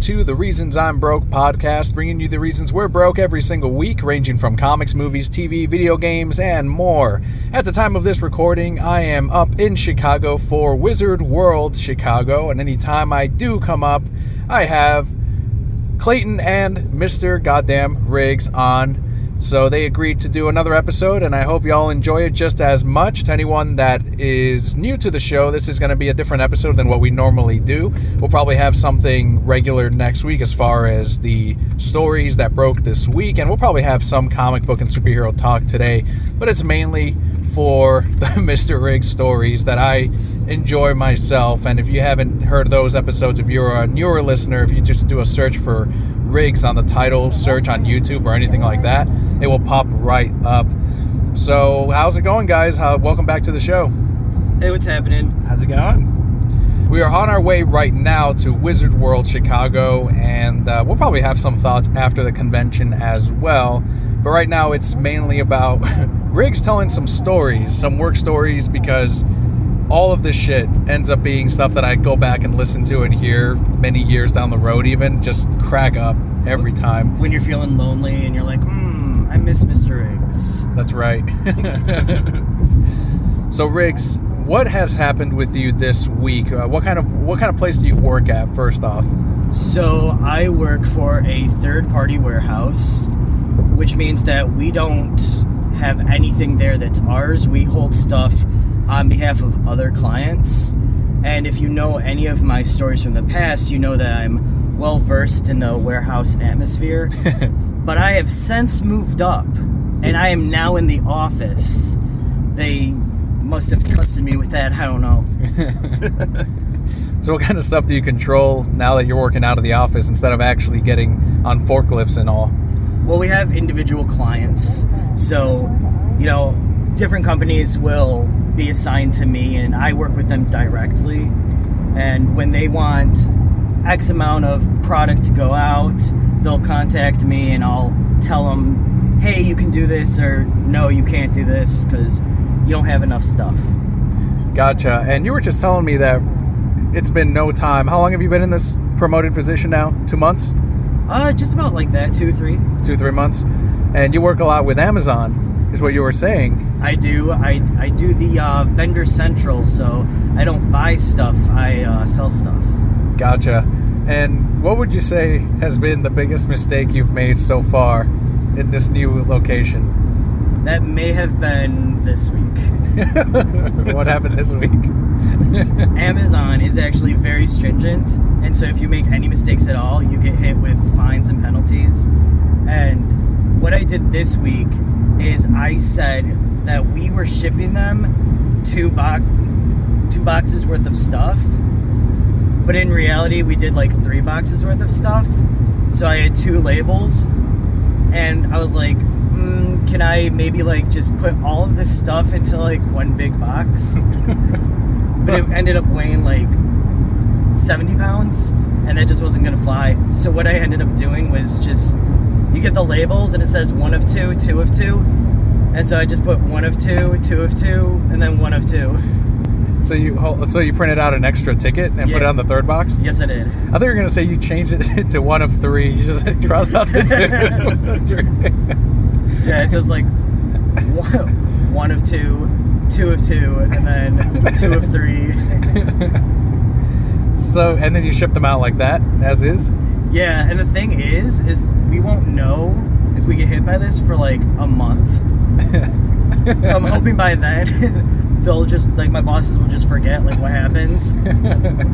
to the Reasons I'm Broke podcast, bringing you the reasons we're broke every single week, ranging from comics, movies, TV, video games, and more. At the time of this recording, I am up in Chicago for Wizard World Chicago, and anytime I do come up, I have Clayton and Mr. Goddamn Riggs on. So they agreed to do another episode, and I hope y'all enjoy it just as much. To anyone that is new to the show, this is going to be a different episode than what we normally do. We'll probably have something regular next week as far as the stories that broke this week, and we'll probably have some comic book and superhero talk today, but it's mainly for the Mr. Riggs stories that I enjoy myself. And if you haven't heard those episodes, if you're a newer listener, if you just do a search for Riggs on the title search on YouTube or anything like that, it will pop right up. So how's it going, guys? Welcome back to the show. Hey, what's happening? How's it going? We are on our way right now to Wizard World Chicago, and we'll probably have some thoughts after the convention as well. But right now it's mainly about Riggs telling some stories, some work stories, because all of this shit ends up being stuff that I go back and listen to and hear many years down the road, even just crack up every time. When you're feeling lonely and you're like, I miss Mr. Riggs. That's right. So Riggs, what has happened with you this week? What kind of place do you work at, first off? So I work for a third-party warehouse, which means that we don't have anything there that's ours. We hold stuff on behalf of other clients. And if you know any of my stories from the past, you know that I'm well versed in the warehouse atmosphere. But I have since moved up, and I am now in the office. They must have trusted me with that. I don't know. So what kind of stuff do you control now that you're working out of the office instead of actually getting on forklifts and all? Well, we have individual clients. So, different companies will be assigned to me, and I work with them directly. And when they want X amount of product to go out, they'll contact me, and I'll tell them, hey, you can do this, or no, you can't do this because you don't have enough stuff. Gotcha. And you were just telling me that it's been no time. How long have you been in this promoted position now? 2 months? Just about like that, 2-3 months. And you work a lot with Amazon, is what you were saying. I do. I do the vendor central, so I don't buy stuff, I sell stuff. Gotcha. And what would you say has been the biggest mistake you've made so far in this new location? That may have been this week. What happened this week? Amazon is actually very stringent, and so if you make any mistakes at all, you get hit with fines and penalties. And what I did this week is I said that we were shipping them two boxes worth of stuff, but in reality we did like 3 boxes worth of stuff. So I had 2 labels, and I was like, can I maybe like just put all of this stuff into like one big box? But it ended up weighing like 70 pounds, and that just wasn't gonna fly. So what I ended up doing was just, you get the labels and it says 1 of 2, 2 of 2, and so I just put 1 of 2, 2 of 2, and then 1 of 2. So you printed out an extra ticket and put it on the 3rd box? Yes, I did. I thought you were going to say you changed it to 1 of 3. You just crossed out the 2. Yeah, it says like 1 of 2, 2 of 2, and then 2 of 3. So, and then you ship them out like that, as is? Yeah, and the thing is we won't know if we get hit by this for like a month. So I'm hoping by then they'll just, like, my bosses will just forget, like, what happened.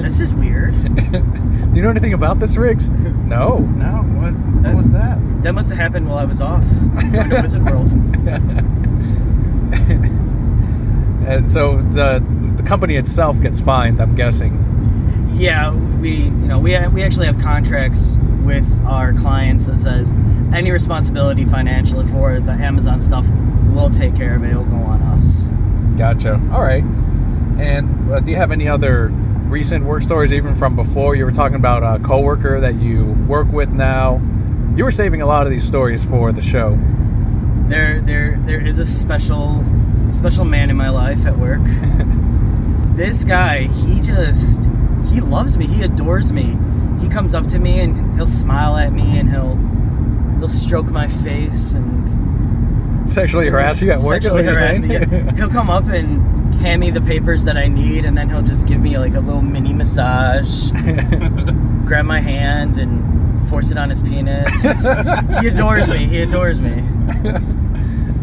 This is weird. Do you know anything about this, Riggs? No. No? What was that? That must have happened while I was off going to Wizard World. And so the company itself gets fined, I'm guessing. Yeah, we actually have contracts with our clients that says any responsibility financially for the Amazon stuff, we'll take care of it. It'll go on us. Gotcha. All right. And do you have any other recent work stories, even from before? You were talking about a coworker that you work with now. You were saving a lot of these stories for the show. There is a special man in my life at work. This guy, he loves me. He adores me. he comes up to me and he'll smile at me and he'll stroke my face and Sexually harass you at work, is what you're saying? Yeah. He'll come up and hand me the papers that I need, and then he'll just give me like a little mini massage, grab my hand and force it on his penis. He adores me.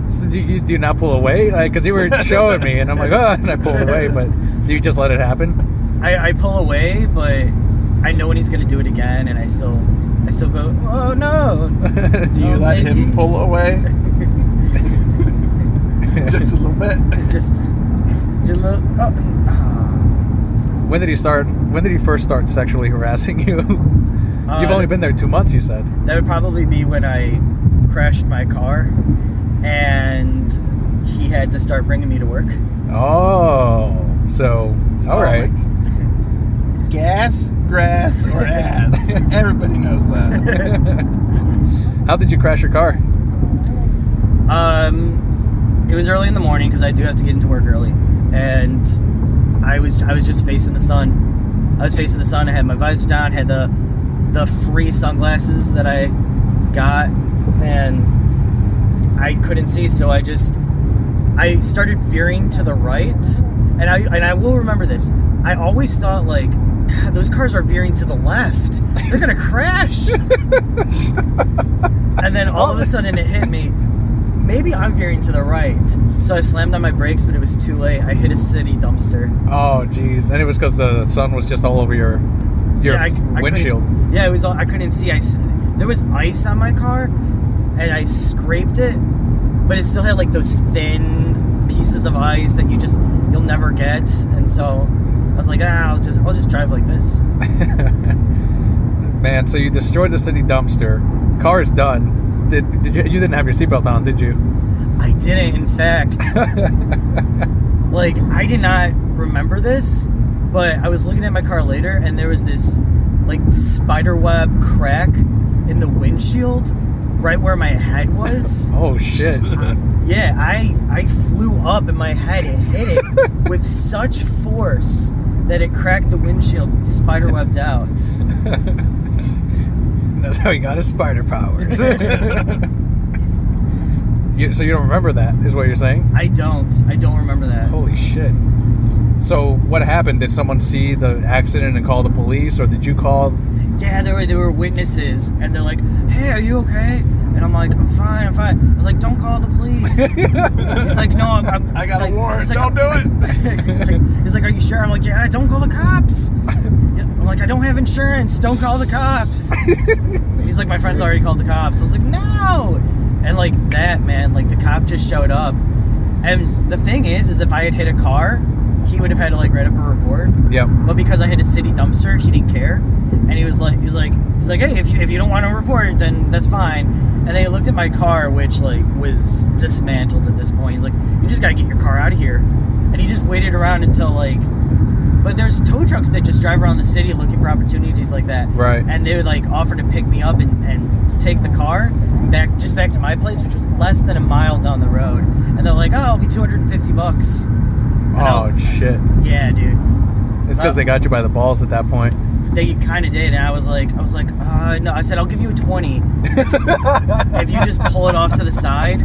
So do you not pull away? Because you were showing me, and I'm like, oh, and I pulled away, but do you just let it happen? I pull away, but I know when he's going to do it again, and I still go, oh no. Do you let him pull away? Just a little bit. Just a little. When did he first start sexually harassing you? You've only been there 2 months, you said. That would probably be when I crashed my car, and he had to start bringing me to work. Oh, so all right. Gas, grass, or ass. Everybody knows that. How did you crash your car? It was early in the morning because I do have to get into work early, and I was just facing the sun. I was facing the sun. I had my visor down. Had the free sunglasses that I got, and I couldn't see, so I started veering to the right, and I will remember this. I always thought, like, God, those cars are veering to the left. They're gonna crash. And then all of a sudden it hit me. Maybe I'm veering to the right. So I slammed on my brakes, but it was too late. I hit a city dumpster. Oh, jeez. And it was because the sun was just all over your windshield. It was all, I couldn't see. There was ice on my car, and I scraped it, but it still had like those thin pieces of ice that you'll never get. And so I was like, I'll just drive like this. Man, so you destroyed the city dumpster. Car's done. Did you didn't have your seatbelt on, did you? I didn't, in fact. Like, I did not remember this, but I was looking at my car later, and there was this, like, spider web crack in the windshield right where my head was. Oh, shit. Yeah, I flew up, and my head hit it with such force that it cracked the windshield, spider webbed out. That's how he got his spider powers. So you don't remember that, is what you're saying? I don't remember that. Holy shit. So what happened? Did someone see the accident and call the police, or did you call? Yeah, there were witnesses, and they're like, hey, are you okay? And I'm like, I'm fine. I was like, don't call the police. He's like, no, I got a warrant. Like, don't do it. he's like, are you sure? I'm like, yeah, don't call the cops. I'm like, I don't have insurance. Don't call the cops. He's like, my friend's already called the cops. I was like, no. And like that, man, like the cop just showed up. And the thing is if I had hit a car, he would have had to like write up a report. Yep. But because I hit a city dumpster, he didn't care. And he was like, hey, if you don't want to report, then that's fine. And then he looked at my car, which like was dismantled at this point. He's like, you just gotta get your car out of here. And he just waited around until like, but there's tow trucks that just drive around the city looking for opportunities like that. Right. And they would like offer to pick me up and take the car back to my place, which was less than a mile down the road. And they're like, oh, it'll be $250. And shit. Yeah, dude. It's because they got you by the balls at that point. They kind of did, and I was like, no. I said, I'll give you a 20 if you just pull it off to the side,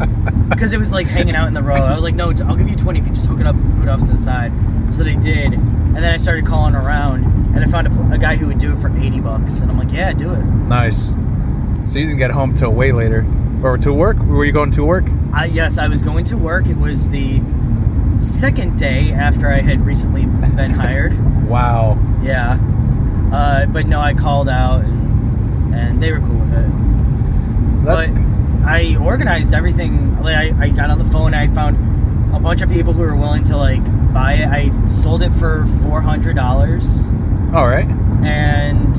because it was like hanging out in the road. I was like, no, I'll give you 20 if you just hook it up and put it off to the side. So they did, and then I started calling around, and I found a guy who would do it for $80, and I'm like, yeah, do it. Nice. So you didn't get home till way later, or to work? Were you going to work? Yes, I was going to work. It was the second day after I had recently been hired. Wow. Yeah. But no, I called out, and they were cool with it. But I organized everything. Like I got on the phone, and I found a bunch of people who were willing to like buy it. I sold it for $400. All right. And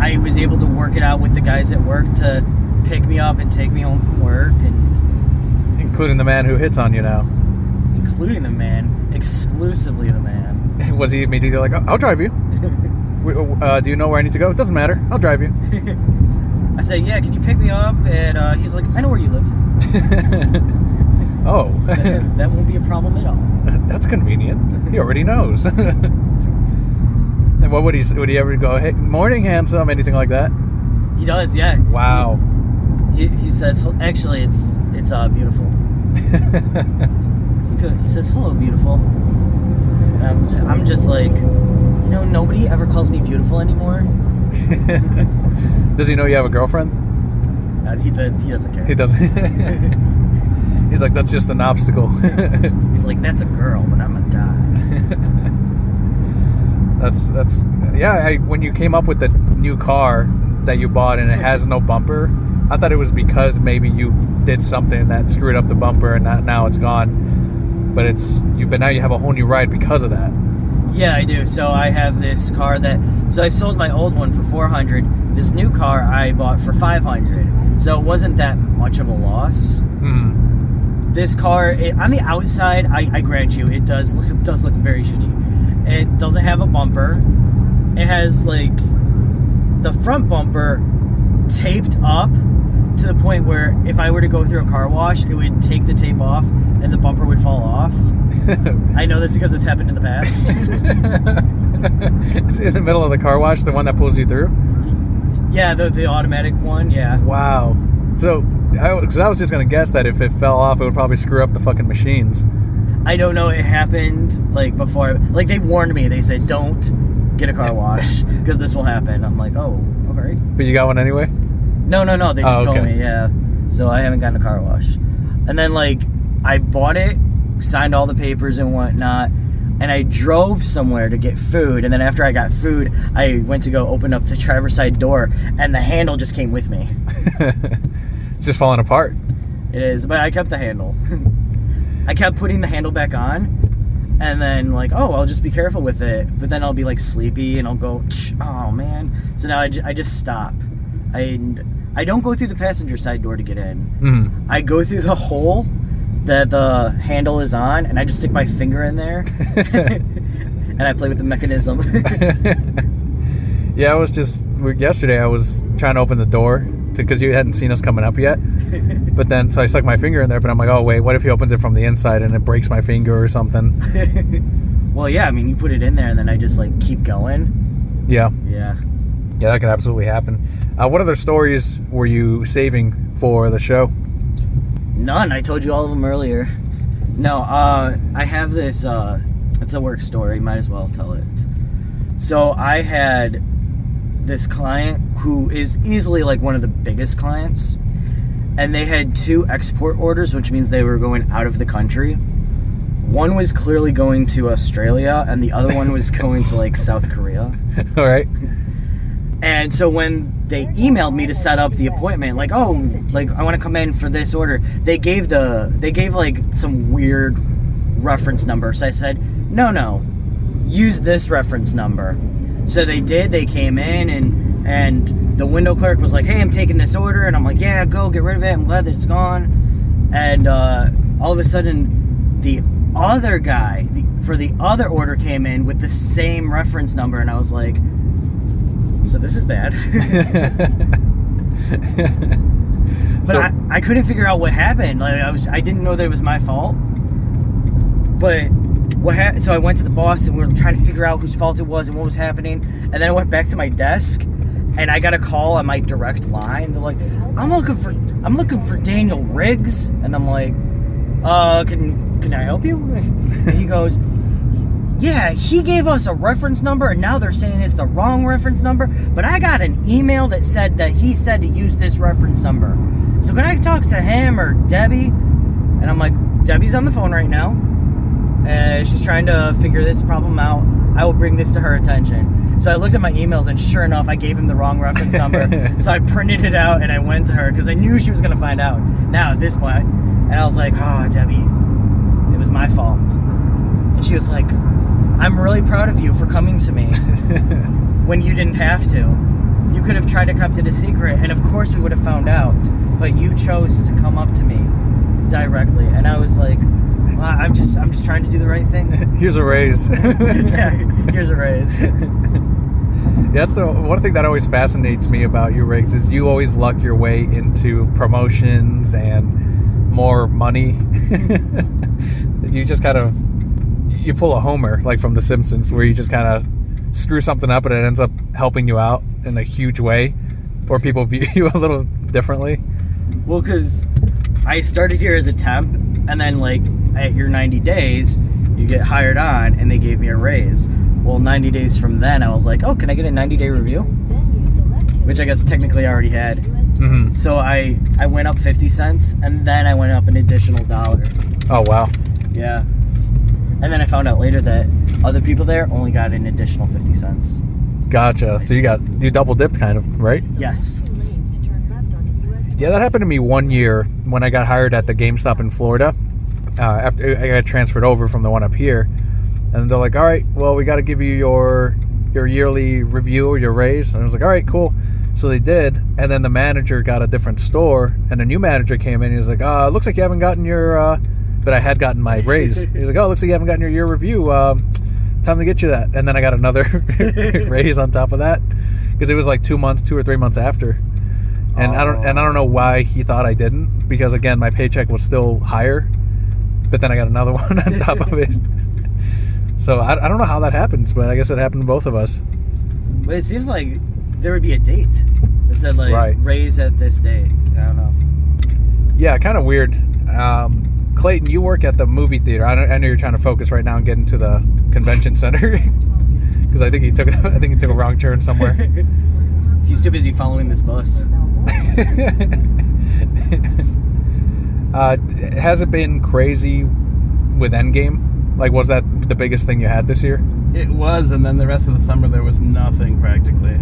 I was able to work it out with the guys at work to pick me up and take me home from work, and including the man who hits on you now. Including the man, exclusively the man. Was he immediately like, I'll drive you? Do you know where I need to go? It doesn't matter. I'll drive you. I said, yeah, can you pick me up? And he's like, I know where you live. Oh. That won't be a problem at all. That's convenient. He already knows. And what would he ever go, hey, morning, handsome, anything like that? He does, yeah. Wow. He says, actually, it's beautiful. He says, hello, beautiful. And I'm just like, nobody ever calls me beautiful anymore. Does he know you have a girlfriend? He doesn't care. He doesn't. He's like, that's just an obstacle. He's like, that's a girl, but I'm a guy. That's yeah. When you came up with the new car that you bought and it has no bumper, I thought it was because maybe you did something that screwed up the bumper and now it's gone. But now you have a whole new ride because of that. Yeah, I do. So I have this car so I sold my old one for $400. This new car I bought for $500. So it wasn't that much of a loss. Mm. This car, on the outside, I grant you, it does look very shitty. It doesn't have a bumper. It has like the front bumper taped up to the point where if I were to go through a car wash, it would take the tape off and the bumper would fall off. I know this because this happened in the past. It's in the middle of the car wash, the one that pulls you through? Yeah, the automatic one, yeah. Wow. So, I was just going to guess that if it fell off, it would probably screw up the fucking machines. I don't know, it happened like before. Like they warned me, they said, don't get a car wash because this will happen. I'm like, oh, okay. But you got one anyway? No, they just okay. told me, yeah. So I haven't gotten a car wash. And then like I bought it, signed all the papers and whatnot, and I drove somewhere to get food. And then after I got food, I went to go open up the driver's side door, and the handle just came with me. It's just falling apart. It is, but I kept the handle. I kept putting the handle back on, and then like, oh, I'll just be careful with it. But then I'll be like sleepy, and I'll go, oh man. So now I just stop. I don't go through the passenger side door to get in. Mm. I go through the hole that the handle is on, and I just stick my finger in there, and I play with the mechanism. Yeah, yesterday I was trying to open the door because you hadn't seen us coming up yet. But then, so I stuck my finger in there, but I'm like, oh wait, what if he opens it from the inside and it breaks my finger or something? Well, yeah, I mean, you put it in there and then I just like keep going. Yeah. Yeah. Yeah, that could absolutely happen. What other stories were you saving for the show? None. I told you all of them earlier. No, I have this, it's a work story. Might as well tell it. So I had this client who is easily like one of the biggest clients, and they had 2 export orders, which means they were going out of the country. One was clearly going to Australia, and the other one was going to like South Korea. All right. And so when they emailed me to set up the appointment, like, oh, like I want to come in for this order, they gave like some weird reference number. So I said, no, use this reference number. So they did. They came in, and the window clerk was like, hey, I'm taking this order. And I'm like, yeah, go, get rid of it. I'm glad that it's gone. And all of a sudden, the other guy for the other order came in with the same reference number. And I was like, so this is bad. But So, I couldn't figure out what happened. Like I didn't know that it was my fault. But so I went to the boss and we were trying to figure out whose fault it was and what was happening. And then I went back to my desk and I got a call on my direct line. They're like, I'm looking for Daniel Riggs. And I'm like, can I help you? And he goes, yeah, he gave us a reference number and now they're saying it's the wrong reference number, but I got an email that said that he said to use this reference number. So can I talk to him or Debbie? And I'm like, Debbie's on the phone right now. She's trying to figure this problem out. I will bring this to her attention. So I looked at my emails and sure enough, I gave him the wrong reference number. So I printed it out and I went to her because I knew she was going to find out now at this point. And I was like, oh, Debbie, it was my fault. And she was like, I'm really proud of you for coming to me when you didn't have to. You could have tried to keep it a secret, and of course we would have found out. But you chose to come up to me directly, and I was like, well, I'm just trying to do the right thing. here's a raise. Yeah, here's a raise. Yeah, that's the one thing that always fascinates me about you, Riggs, is you always luck your way into promotions and more money. You just kind of, you pull a Homer, like from The Simpsons, where you just kind of screw something up and it ends up helping you out in a huge way, or people view you a little differently? Well, because I started here as a temp, and then like at your 90 days, you get hired on, and they gave me a raise. Well, 90 days from then, I was like, oh, can I get a 90-day review? Which I guess technically I already had. Mm-hmm. So I went up 50 cents, and then I went up an additional $1. Oh, wow. Yeah. And then I found out later that other people there only got an additional 50 cents. Gotcha. So you double dipped kind of, right? Yes. Yeah, that happened to me one year when I got hired at the GameStop in Florida. After I got transferred over from the one up here, and they're like, all right, well, we got to give you your yearly review or your raise. And I was like, all right, cool. So they did, and then the manager got a different store, and a new manager came in. He was like, it looks like you haven't gotten your but I had gotten my raise. He's like, oh, it looks like you haven't gotten your year review. Time to get you that. And then I got another raise on top of that, because it was like 2 or 3 months after. And I don't know why he thought I didn't, because again, my paycheck was still higher, but then I got another one on top of it. So I don't know how that happens, but I guess it happened to both of us. But it seems like there would be a date that said like Right. raise at this date. I don't know. Yeah, kind of weird. Clayton, you work at the movie theater. I know you're trying to focus right now and get into the convention center, because I think he took a wrong turn somewhere. He's too busy following this bus. Has it been crazy with Endgame? Like, was that the biggest thing you had this year? It was, and then the rest of the summer there was nothing practically.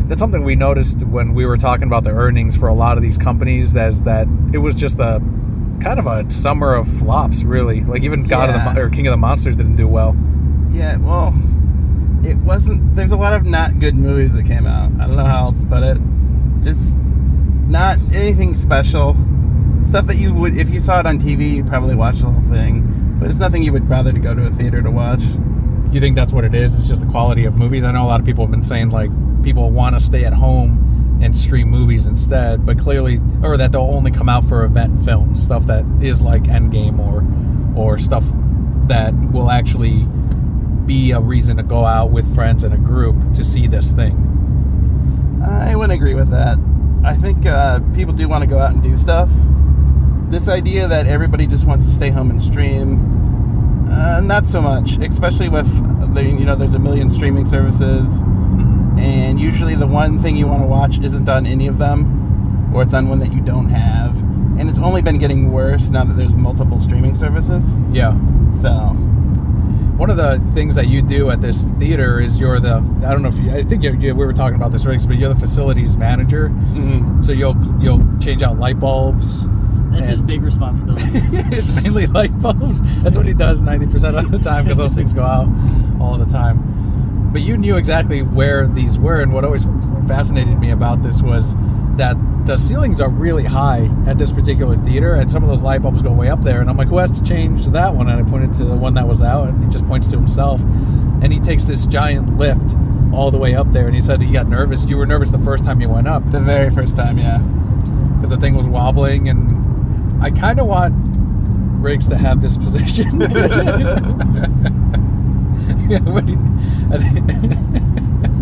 That's something we noticed when we were talking about the earnings for a lot of these companies, as that it was just a kind of a summer of flops, really. Like even King of the Monsters didn't do well. Yeah, well, it wasn't. There's a lot of not good movies that came out. I don't know how else to put it. Just not anything special. Stuff that you would, if you saw it on TV, you'd probably watch the whole thing. But it's nothing you would bother to go to a theater to watch. You think that's what it is? It's just the quality of movies? I know a lot of people have been saying, like, people want to stay at home and stream movies instead, but clearly, or that they'll only come out for event films, stuff that is like Endgame or stuff that will actually be a reason to go out with friends in a group to see this thing. I wouldn't agree with that. I think people do want to go out and do stuff. This idea that everybody just wants to stay home and stream, not so much, especially with, there's a million streaming services, and usually the one thing you want to watch isn't on any of them, or it's on one that you don't have, and it's only been getting worse now that there's multiple streaming services. Yeah. So one of the things that you do at this theater is you're the, I don't know if you, I think we were talking about this, Riggs, but you're the facilities manager. Mm-hmm. So you'll change out light bulbs. That's his big responsibility. It's mainly light bulbs. That's what he does 90% of the time, because those things go out all the time. But you knew exactly where these were, and what always fascinated me about this was that the ceilings are really high at this particular theater, and some of those light bulbs go way up there, and I'm like, who has to change that one? And I pointed to the one that was out, and he just points to himself, and he takes this giant lift all the way up there, and he said he got nervous. You were nervous the first time you went up. the very first time, yeah. Because the thing was wobbling, and I kind of want Riggs to have this position.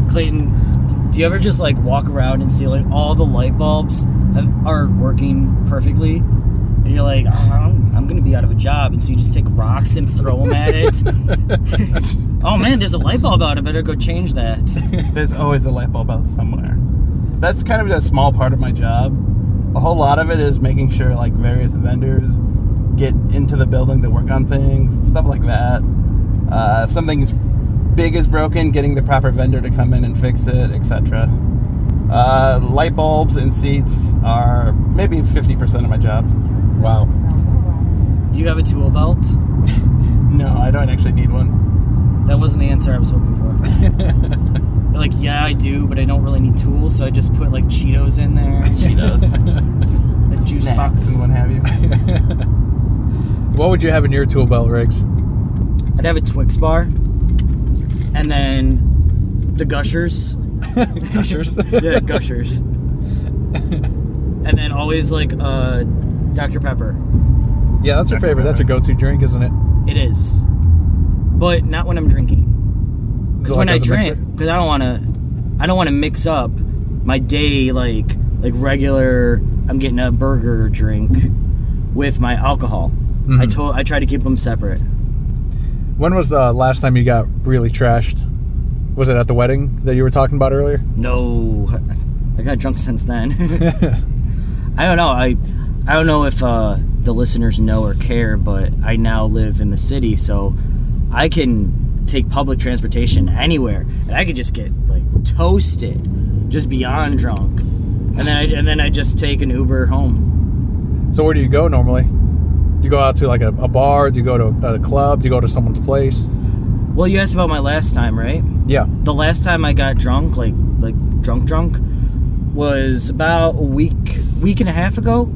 Clayton, do you ever just like walk around and see like all the light bulbs are working perfectly, and you're like, I'm gonna be out of a job, and so you just take rocks and throw them at it? Oh man, there's a light bulb out, I better go change that. There's always a light bulb out somewhere. That's kind of a small part of my job. A whole lot of it is making sure like various vendors get into the building to work on things, stuff like that. If something's big is broken, getting the proper vendor to come in and fix it, etc. Light bulbs and seats are maybe 50% of my job. Wow. Do you have a tool belt? No, I don't actually need one. That wasn't the answer I was hoping for. You're like, yeah, I do, but I don't really need tools, so I just put like Cheetos in there. Cheetos. A juice box. And what have you. What would you have in your tool belt, Riggs? I'd have a Twix bar, and then the Gushers. Gushers? Yeah, Gushers. And then always like Dr. Pepper. Yeah, that's your favorite. That's your go-to drink, isn't it? It is. But not when I'm drinking. Because when I drink, because I don't want to mix up my day like regular. I'm getting a burger or drink with my alcohol. Mm-hmm. I try to keep them separate. When was the last time you got really trashed? Was it at the wedding that you were talking about earlier? No, I got drunk since then. I don't know. I don't know if the listeners know or care, but I now live in the city, so I can take public transportation anywhere, and I could just get like toasted, just beyond drunk, and then I just take an Uber home. So where do you go normally? You go out to like a bar? Do you go to a club? Do you go to someone's place? Well, you asked about my last time, right? Yeah. The last time I got drunk, like drunk, was about a week and a half ago.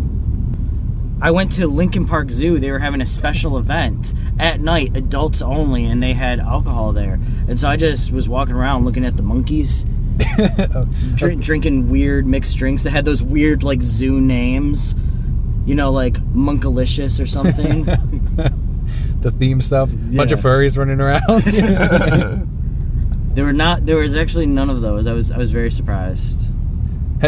I went to Lincoln Park Zoo. They were having a special event at night, adults only, and they had alcohol there. And so I just was walking around looking at the monkeys, drinking weird mixed drinks. They had those weird like zoo names, like Monkalicious or something. The theme stuff. Yeah. Bunch of furries running around. There was actually none of those. I was very surprised.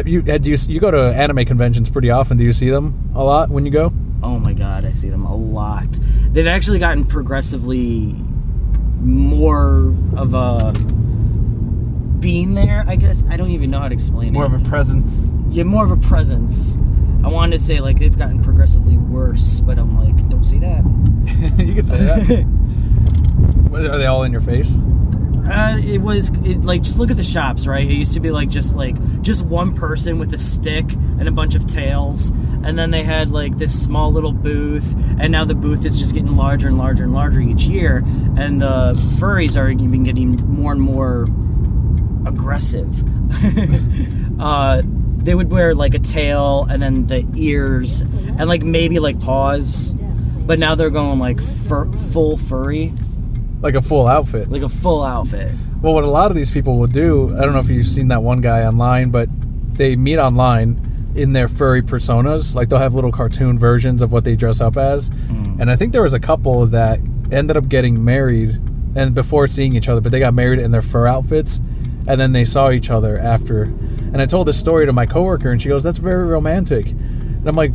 You go to anime conventions pretty often? Do you see them a lot when you go? Oh my god, I see them a lot. They've actually gotten progressively more of a being there, I guess. I don't even know how to explain more it. More of a presence. Yeah, more of a presence. I wanted to say like they've gotten progressively worse, but I'm like, don't say that. You could say that. Are they all in your face? Just look at the shops, right? It used to be like just one person with a stick and a bunch of tails, and then they had like this small little booth, and now the booth is just getting larger and larger and larger each year, and the furries are even getting more and more aggressive. They would wear like a tail and then the ears and like maybe like paws, but now they're going like full furry. Like a full outfit. Like a full outfit. Well, what a lot of these people will do, I don't know if you've seen that one guy online, but they meet online in their furry personas. Like they'll have little cartoon versions of what they dress up as. And I think there was a couple that ended up getting married and before seeing each other, but they got married in their fur outfits, and then they saw each other after. And I told this story to my coworker, and she goes, "That's very romantic." And I'm like,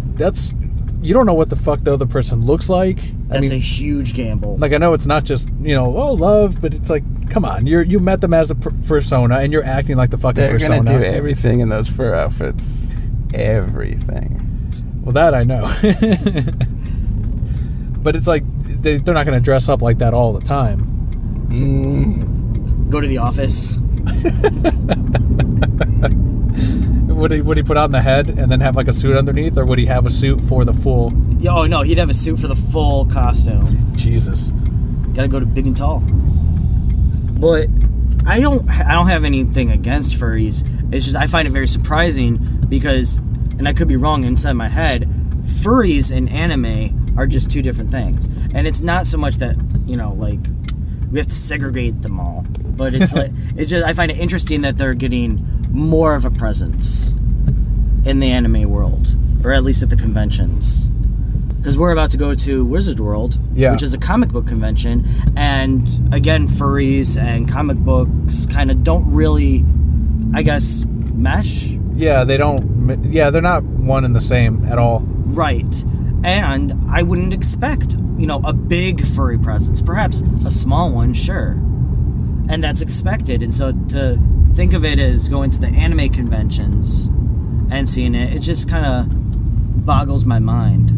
you don't know what the fuck the other person looks like. That's a huge gamble. Like, I know it's not just, love, but it's like, come on, you met them as a persona, and you're acting like the fucking persona. They're gonna do everything in those fur outfits. Everything. Well, that I know. But it's like, they're not gonna dress up like that all the time. Go to the office. Would he put on the head and then have like a suit underneath, or would he have a suit for the full? Oh no, he'd have a suit for the full costume. Jesus, gotta go to big and tall. But I don't have anything against furries. It's just I find it very surprising because, and I could be wrong inside my head, furries and anime are just two different things. And it's not so much that we have to segregate them all, but it's like it's just I find it interesting that they're getting more of a presence in the anime world, or at least at the conventions. Because we're about to go to Wizard World, which is a comic book convention, and again, furries and comic books kind of don't really, I guess, mesh. Yeah, they don't. Yeah, they're not one and the same at all. Right, and I wouldn't expect a big furry presence. Perhaps a small one, sure, and that's expected. And so to think of it as going to the anime conventions and seeing it just kind of boggles my mind.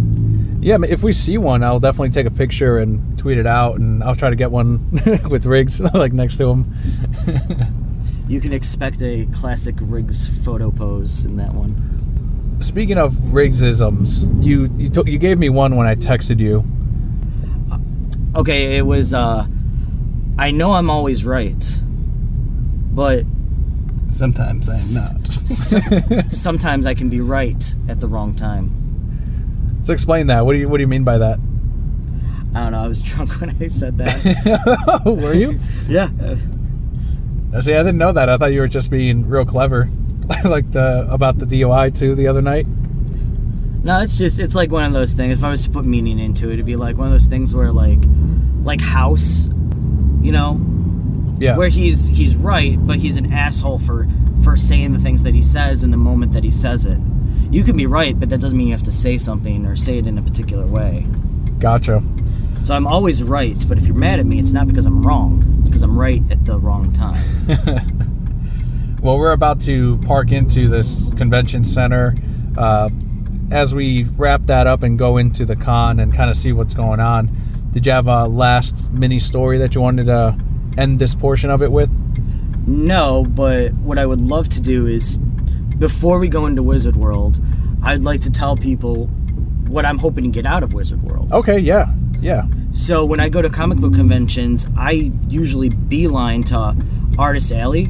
Yeah, if we see one, I'll definitely take a picture and tweet it out, and I'll try to get one with Riggs like next to him. You can expect a classic Riggs photo pose in that one. Speaking of Riggsisms, you gave me one when I texted you. Okay, it was I know I'm always right, but sometimes I am not. Sometimes I can be right at the wrong time. So explain that. What do you mean by that? I don't know. I was drunk when I said that. Were you? Yeah. See, I didn't know that. I thought you were just being real clever, like about the DOI too the other night. No, it's like one of those things. If I was to put meaning into it, it'd be like one of those things where like house, Yeah. Where he's right, but he's an asshole for saying the things that he says in the moment that he says it. You can be right, but that doesn't mean you have to say something or say it in a particular way. Gotcha. So I'm always right, but if you're mad at me, it's not because I'm wrong. It's because I'm right at the wrong time. Well, we're about to park into this convention center. As we wrap that up and go into the con and kind of see what's going on, did you have a last mini story that you wanted to end this portion of it with? No, but what I would love to do is, before we go into Wizard World, I'd like to tell people what I'm hoping to get out of Wizard World. Okay, yeah. So when I go to comic book conventions, I usually beeline to Artist Alley,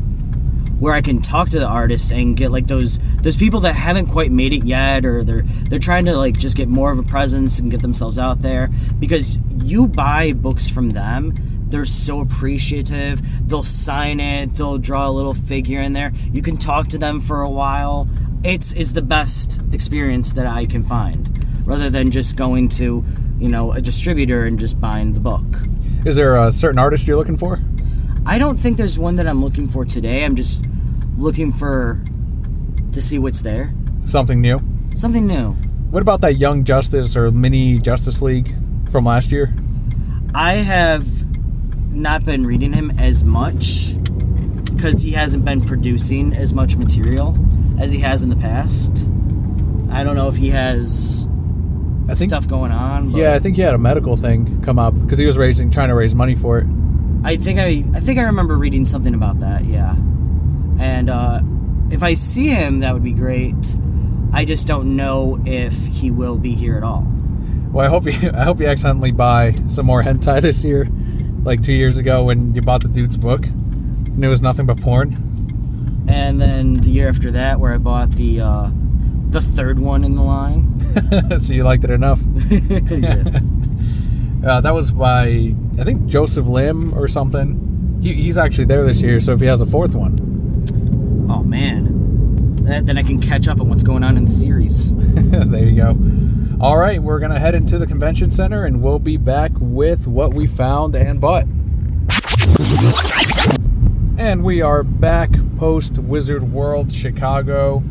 where I can talk to the artists and get like those people that haven't quite made it yet, or they're trying to like just get more of a presence and get themselves out there. Because you buy books from them, they're so appreciative. They'll sign it. They'll draw a little figure in there. You can talk to them for a while. It's the best experience that I can find, rather than just going to, a distributor and just buying the book. Is there a certain artist you're looking for? I don't think there's one that I'm looking for today. I'm just looking to see what's there. Something new? Something new. What about that Young Justice or Mini Justice League from last year? I have not been reading him as much because he hasn't been producing as much material as he has in the past. I don't know if he has stuff going on. But yeah, I think he had a medical thing come up because he was trying to raise money for it. I think I remember reading something about that. Yeah, and if I see him, that would be great. I just don't know if he will be here at all. Well, I hope you accidentally buy some more hentai this year, like 2 years ago when you bought the dude's book, and it was nothing but porn. And then the year after that, where I bought the third one in the line. So you liked it enough. Yeah. That was by, I think, Joseph Lim or something. He's actually there this year, so if he has a fourth one. Oh, man. Then I can catch up on what's going on in the series. There you go. All right, we're going to head into the convention center, and we'll be back with what we found and bought. And we are back post Wizard World Chicago.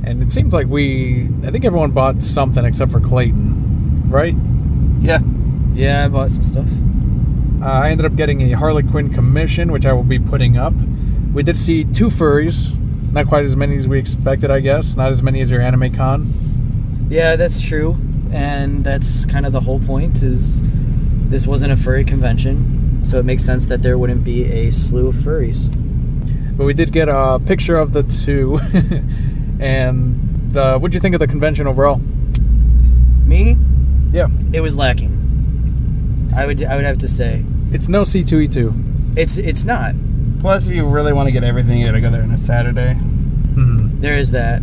And it seems like I think everyone bought something except for Clayton, right? Yeah. Yeah, I bought some stuff. I ended up getting a Harley Quinn commission, which I will be putting up. We did see 2 furries. Not quite as many as we expected, I guess. Not as many as your anime con. Yeah, that's true. And that's kind of the whole point, is this wasn't a furry convention. So it makes sense that there wouldn't be a slew of furries. But we did get a picture of the 2. And what'd you think of the convention overall? Me? Yeah. It was lacking. I would have to say. It's no C2E2. It's not. Plus, if you really want to get everything, you gotta go there on a Saturday. Mm-hmm. There is that.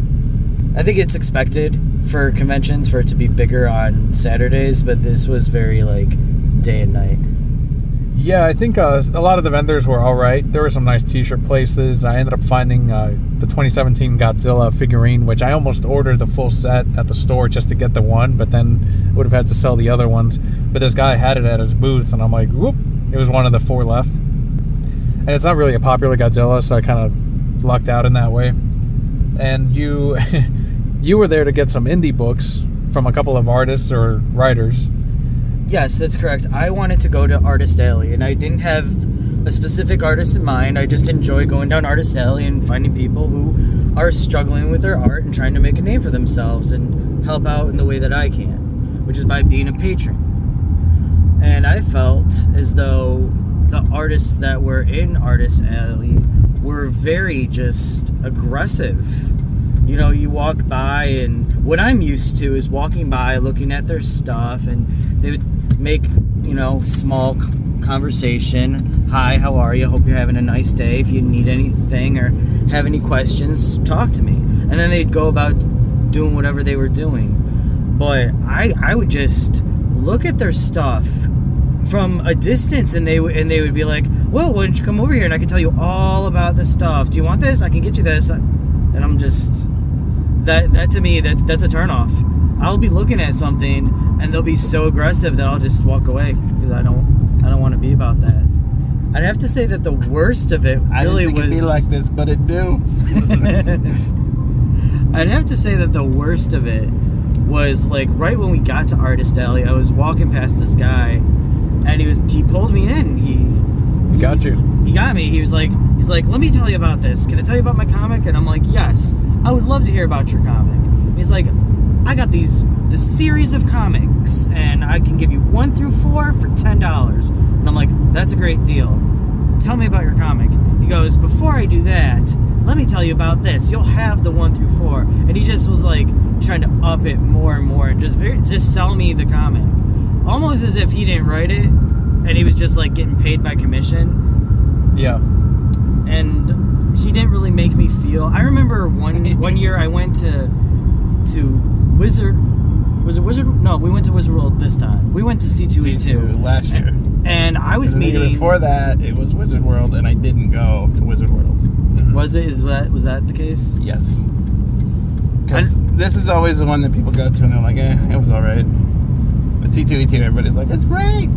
I think it's expected for conventions for it to be bigger on Saturdays, but this was very day and night. Yeah, I think a lot of the vendors were all right. There were some nice t-shirt places. I ended up finding the 2017 Godzilla figurine, which I almost ordered the full set at the store just to get the one, but then would have had to sell the other ones. But this guy had it at his booth, and I'm like, whoop, it was one of the 4 left. And it's not really a popular Godzilla, so I kind of lucked out in that way. And you were there to get some indie books from a couple of artists or writers. Yes, that's correct. I wanted to go to Artist Alley, and I didn't have a specific artist in mind. I just enjoy going down Artist Alley and finding people who are struggling with their art and trying to make a name for themselves and help out in the way that I can, which is by being a patron. And I felt as though the artists that were in Artist Alley were very just aggressive. You walk by, and what I'm used to is walking by, looking at their stuff, and they would make, small conversation. Hi, how are you? Hope you're having a nice day. If you need anything or have any questions, talk to me. And then they'd go about doing whatever they were doing. But I would just look at their stuff from a distance, and they would be like, well, why don't you come over here and I can tell you all about this stuff. Do you want this? I can get you this. And I'm just, that to me, that's a turnoff. I'll be looking at something and they'll be so aggressive that I'll just walk away because I don't want to be about that. I'd have to say that the worst of it I really didn't think was... it'd be like this, but it do. I'd have to say that the worst of it was, like, right when we got to Artist Alley, I was walking past this guy, and he pulled me in. He got you. He got me. He's like, let me tell you about this. Can I tell you about my comic? And I'm like, yes, I would love to hear about your comic. And he's like, I got this series of comics, and I can give you 1 through 4 for $10. And I'm like, that's a great deal. Tell me about your comic. He goes, before I do that, let me tell you about this. You'll have the 1 through 4. And he just was like trying to up it more and more and just sell me the comic. Almost as if he didn't write it and he was just like getting paid by commission. Yeah. And he didn't really make me feel... I remember one year I went to Wizard... Was it Wizard? No, we went to Wizard World this time. We went to C2E2 last year. And I was meeting... Before that, it was Wizard World, and I didn't go to Wizard World. Mm-hmm. Was that the case? Yes. Because this is always the one that people go to, and they're like, it was all right. But C2E2, everybody's like, it's great.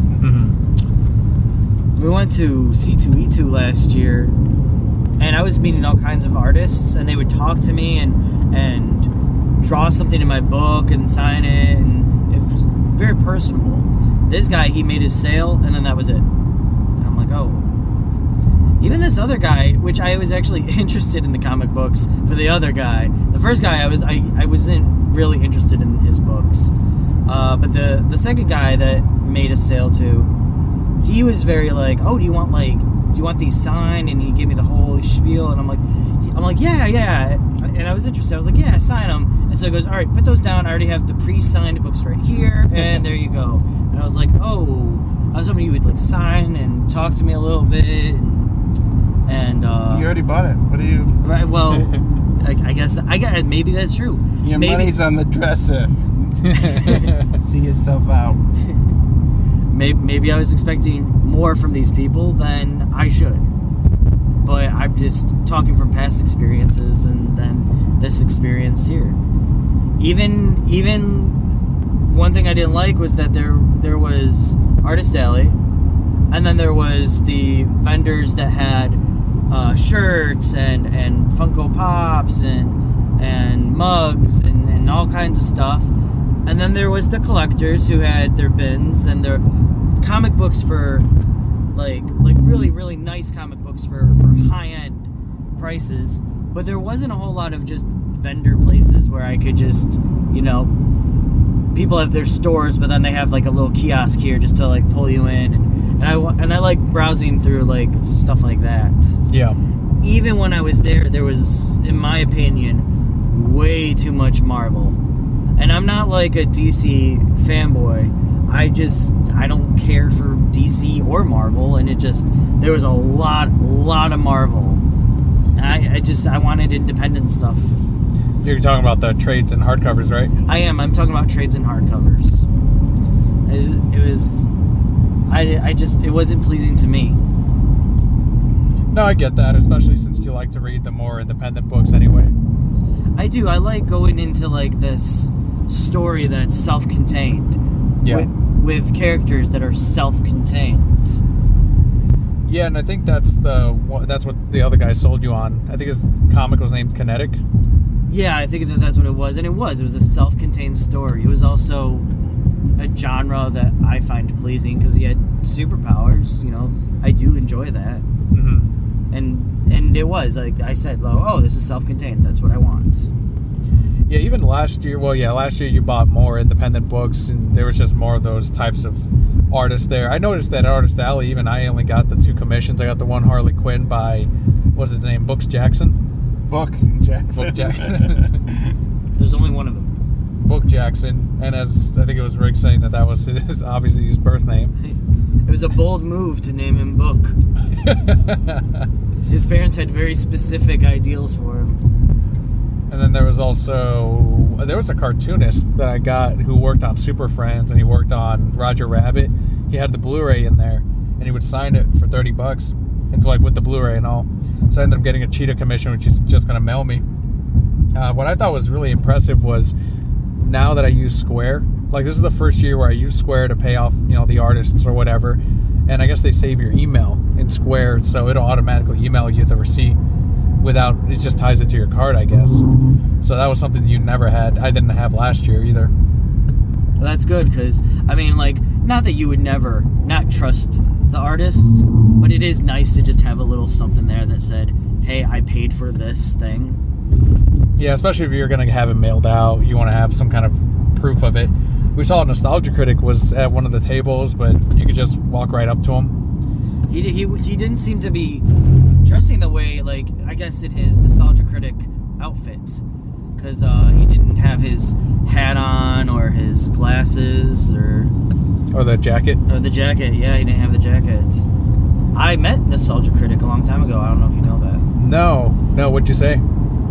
We went to C2E2 last year, and I was meeting all kinds of artists, and they would talk to me and draw something in my book and sign it, and it was very personable. This guy, he made his sale, and then that was it. And I'm like, oh. Even this other guy, which I was actually interested in the comic books for the other guy. The first guy, I wasn't really interested in his books. But the second guy that made a sale to, he was very like, oh, do you want these signed? And he gave me the whole spiel, and I'm like, yeah. And I was interested. I was like, yeah, sign them. And so he goes, all right, put those down. I already have the pre-signed books right here, and there you go. And I was like, oh, I was hoping you would like sign and talk to me a little bit. And you already bought it. What do you? Right. Well, I guess maybe that's true. Your money's on the dresser. See yourself out. Maybe I was expecting more from these people than I should. But I'm just talking from past experiences and then this experience here. Even one thing I didn't like was that there was Artist Alley, and then there was the vendors that had shirts and Funko Pops and mugs and all kinds of stuff. And then there was the collectors who had their bins and their comic books for like really, really nice comic books for high-end prices. But there wasn't a whole lot of just vendor places where I could just, people have their stores, but then they have like a little kiosk here just to like pull you in. And I like browsing through like stuff like that. Yeah. Even when I was there was, in my opinion, way too much Marvel. And I'm not like a DC fanboy. I don't care for DC or Marvel, and there was a lot of Marvel. I wanted independent stuff. You're talking about the trades and hardcovers, right? I'm talking about trades and hardcovers. It wasn't pleasing to me. No, I get that, especially since you like to read the more independent books anyway. I do. I like going into like this story that's self-contained. Yeah. With characters that are self-contained. Yeah, and I think that's what the other guy sold you on. I think his comic was named Kinetic. Yeah, I think that's what it was. And it was a self-contained story. It was also a genre that I find pleasing because he had superpowers. I do enjoy that. Mm-hmm. And it was, like I said, oh, this is self-contained. That's what I want. Yeah, even last year you bought more independent books, and there was just more of those types of artists there. I noticed that at Artist Alley, even I only got the 2 commissions. I got the one Harley Quinn by, what's his name, Book Jackson. There's only one of them. Book Jackson, and as I think it was Rick saying that was obviously his birth name. It was a bold move to name him Book. His parents had very specific ideals for him. And then there was a cartoonist that I got who worked on Super Friends, and he worked on Roger Rabbit. He had the Blu-ray in there, and he would sign it for $30, and like with the Blu-ray and all. So I ended up getting a cheetah commission, which he's just gonna mail me. What I thought was really impressive was now that I use Square, like this is the first year where I use Square to pay off, the artists or whatever, and I guess they save your email. in Square, so it'll automatically email you the receipt without, it just ties it to your card, I guess. So that was something you never had. I didn't have last year either. Well, that's good, because, I mean, like, not that you would never not trust the artists, but it is nice to just have a little something there that said, hey, I paid for this thing. Yeah, especially if you're going to have it mailed out, you want to have some kind of proof of it. We saw Nostalgia Critic was at one of the tables, but you could just walk right up to him. He didn't seem to be dressing the way, like, I guess in his Nostalgia Critic outfit, because he didn't have his hat on or his glasses or the jacket. Or the jacket, yeah, he didn't have the jacket. I met Nostalgia Critic a long time ago. I don't know if you know that. No, what'd you say?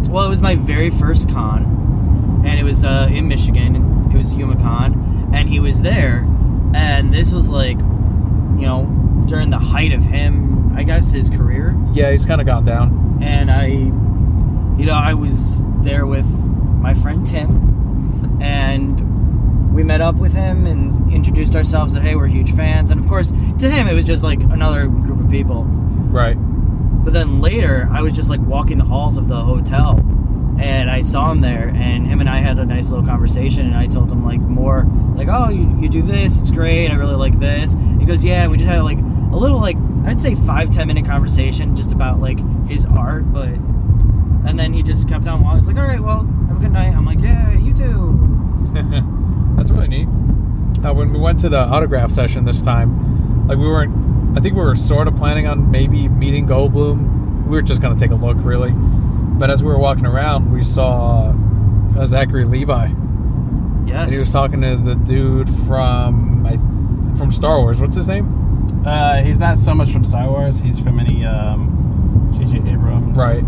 Well, it was my very first con, and it was in Michigan, and it was YumaCon, and he was there, and this was like, you know, during the height of him, I guess, his career. Yeah, he's kind of gone down. And I was there with my friend Tim, and we met up with him and introduced ourselves, that, hey, we're huge fans, and of course, to him, it was just like another group of people. Right. But then later, I was just like walking the halls of the hotel, and I saw him there, and him and I had a nice little conversation, and I told him like more, like, oh, you do this, it's great, I really like this. He goes, yeah, we just had like a little, like, I'd say 5-10 minute conversation just about like his art, and then he just kept on walking. He's like, all right, well, have a good night. I'm like, yeah, you too. That's really neat. When we went to the autograph session this time, like I think we were sort of planning on maybe meeting Goldblum. We were just going to take a look, really. But as we were walking around, we saw Zachary Levi. Yes. And he was talking to the dude from Star Wars. What's his name? He's not so much from Star Wars. He's from any J.J. Abrams. Right.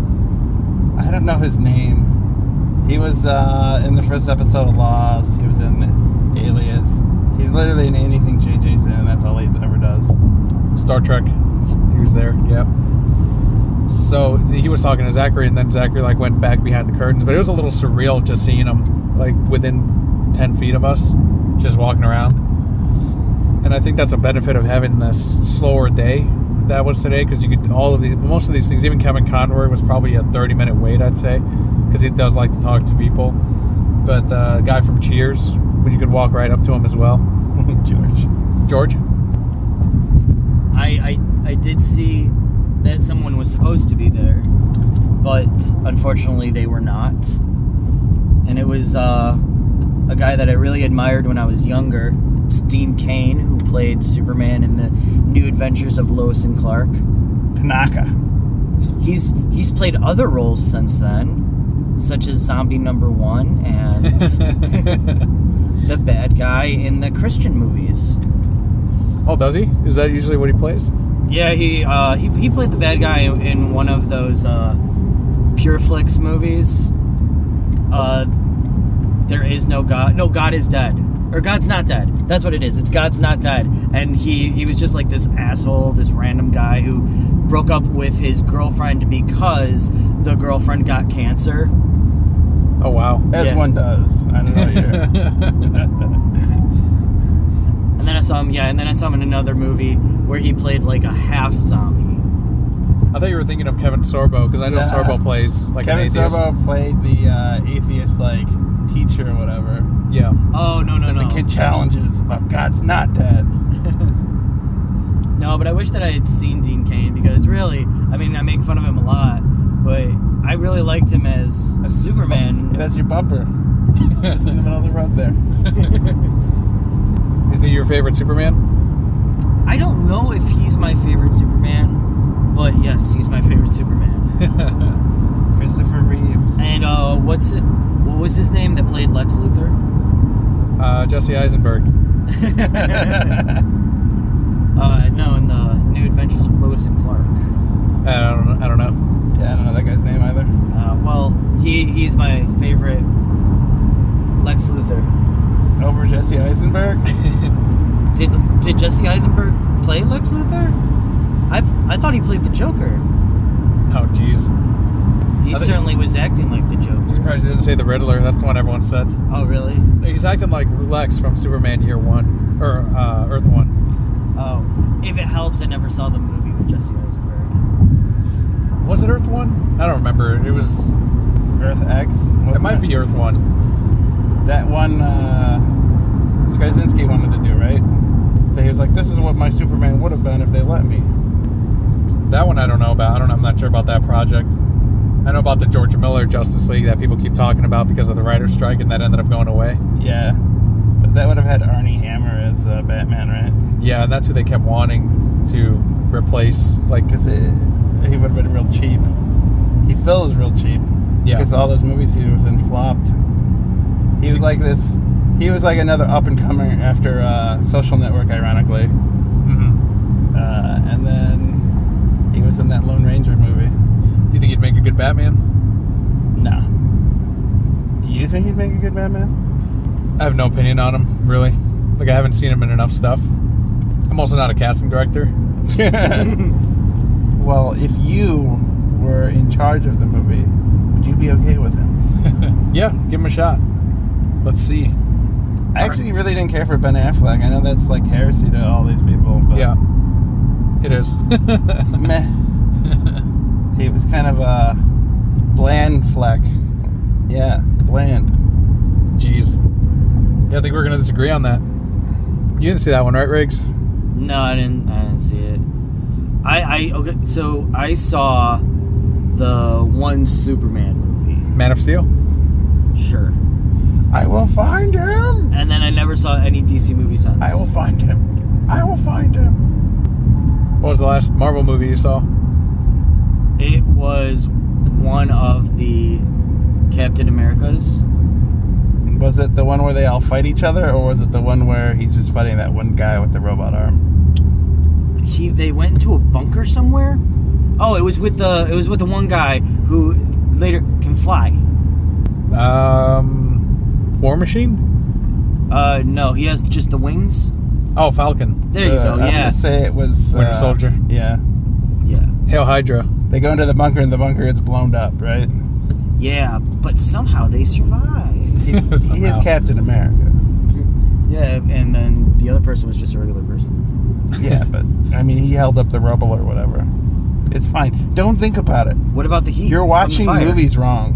I don't know his name. He was in the first episode of Lost. He was in Alias. He's literally in anything J.J.'s in. That's all he ever does. Star Trek. He was there. Yeah. So he was talking to Zachary, and then Zachary like went back behind the curtains. But it was a little surreal just seeing him like within 10 feet of us, just walking around. And I think that's a benefit of having this slower day that was today, because you could most of these things. Even Kevin Conroy was probably a 30-minute wait, I'd say, because he does like to talk to people. But the guy from Cheers, when you could walk right up to him as well. George. I did see that someone was supposed to be there, but unfortunately they were not. And it was a guy that I really admired when I was younger. It's Dean Cain, who played Superman in the New Adventures of Lois and Clark. Tanaka. He's played other roles since then, such as Zombie Number 1 and the bad guy in the Christian movies. Oh, does he? Is that usually what he plays? Yeah, he played the bad guy in one of those Pure Flix movies. There is no God. No, God is dead. Or God's not dead. That's what it is. It's God's not dead. And he was just like this asshole, this random guy who broke up with his girlfriend because the girlfriend got cancer. Oh, wow. As one does. I don't know. And then I saw him in another movie where he played like a half zombie. I thought you were thinking of Kevin Sorbo, because I know Sorbo plays like Kevin an atheist. Sorbo played the atheist like teacher or whatever. Yeah. Oh, no. The kid challenges about God's not dead. No, but I wish that I had seen Dean Cain, because really, I mean, I make fun of him a lot, but I really liked him as Superman. Yeah, that's your bumper. Just in the middle of the road there. Is he your favorite Superman? I don't know if he's my favorite Superman, but yes, he's my favorite Superman. Christopher Reeves. And what was his name that played Lex Luthor? Jesse Eisenberg. No, in the New Adventures of Lois and Clark. I don't know. Yeah, I don't know that guy's name either. Well, he's my favorite Lex Luthor. Over Jesse Eisenberg? Did Jesse Eisenberg play Lex Luthor? I thought he played the Joker. Oh, jeez. He certainly was acting like the Joker. I'm surprised he didn't say the Riddler. That's the one everyone said. Oh, really? He's acting like Lex from Superman Year One, or Earth 1. Oh, if it helps, I never saw the movie with Jesse Eisenberg. Was it Earth 1? I don't remember. It was... Earth X? It might be Earth 1. That one Skaczynski wanted to do, right? That he was like, this is what my Superman would have been if they let me. That one I don't know about. I'm not sure about that project. I know about the George Miller Justice League that people keep talking about because of the writer's strike, and that ended up going away. Yeah. But that would have had Armie Hammer as Batman, right? Yeah, and that's who they kept wanting to replace. Like, Because he would have been real cheap. He still is real cheap. Yeah. Because all those movies he was in flopped. He was like this... He was like another up-and-comer after Social Network, ironically. mm-hmm. And then he was in that Lone Ranger movie. Do you think he'd make a good Batman? No. Do you think he'd make a good Batman? I have no opinion on him, really. Like, I haven't seen him in enough stuff. I'm also not a casting director. Well, if you were in charge of the movie, would you be okay with him? Yeah, give him a shot. Let's see. I actually really didn't care for Ben Affleck. I know that's like heresy to all these people, but Yeah, it is. meh. He was kind of a bland Fleck. Yeah, bland. Jeez. Yeah, I think we're going to disagree on that. You didn't see that one, right, Riggs? No, I didn't see it. Okay, so I saw the one Superman movie. Man of Steel? Sure. I will find him. And then I never saw any DC movie since. I will find him. I will find him. What was the last Marvel movie you saw? It was one of the Captain Americas. Was it the one where they all fight each other, or was it the one where he's just fighting that one guy with the robot arm? They went into a bunker somewhere. Oh, it was with the one guy who later can fly. War Machine? No, he has just the wings. Oh, Falcon. There you go. I'm Yeah. gonna say it was Winter Soldier. Yeah. Yeah. Hail Hydra. They go into the bunker and the bunker gets blown up, right? Yeah, but somehow they survive. He is Somehow. Captain America. Yeah, and then the other person was just a regular person. Yeah, but I mean, he held up the rubble or whatever. It's fine. Don't think about it. What about the heat? You're from watching the fire? movies wrong.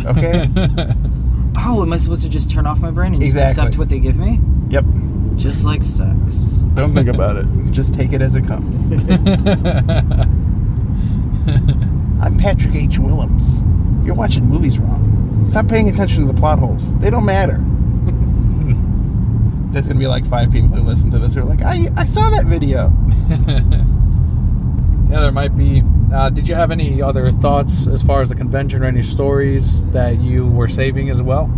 Okay? Oh, am I supposed to just turn off my brain and just Exactly. accept what they give me? Yep. Just like sex. Don't think about it. Just take it as it comes. I'm Patrick H. Willems. You're watching movies wrong. Stop paying attention to the plot holes. They don't matter. There's going to be like 5 people who listen to this who are like, I saw that video. Yeah, there might be. Did you have any other thoughts as far as the convention or any stories that you were saving as well?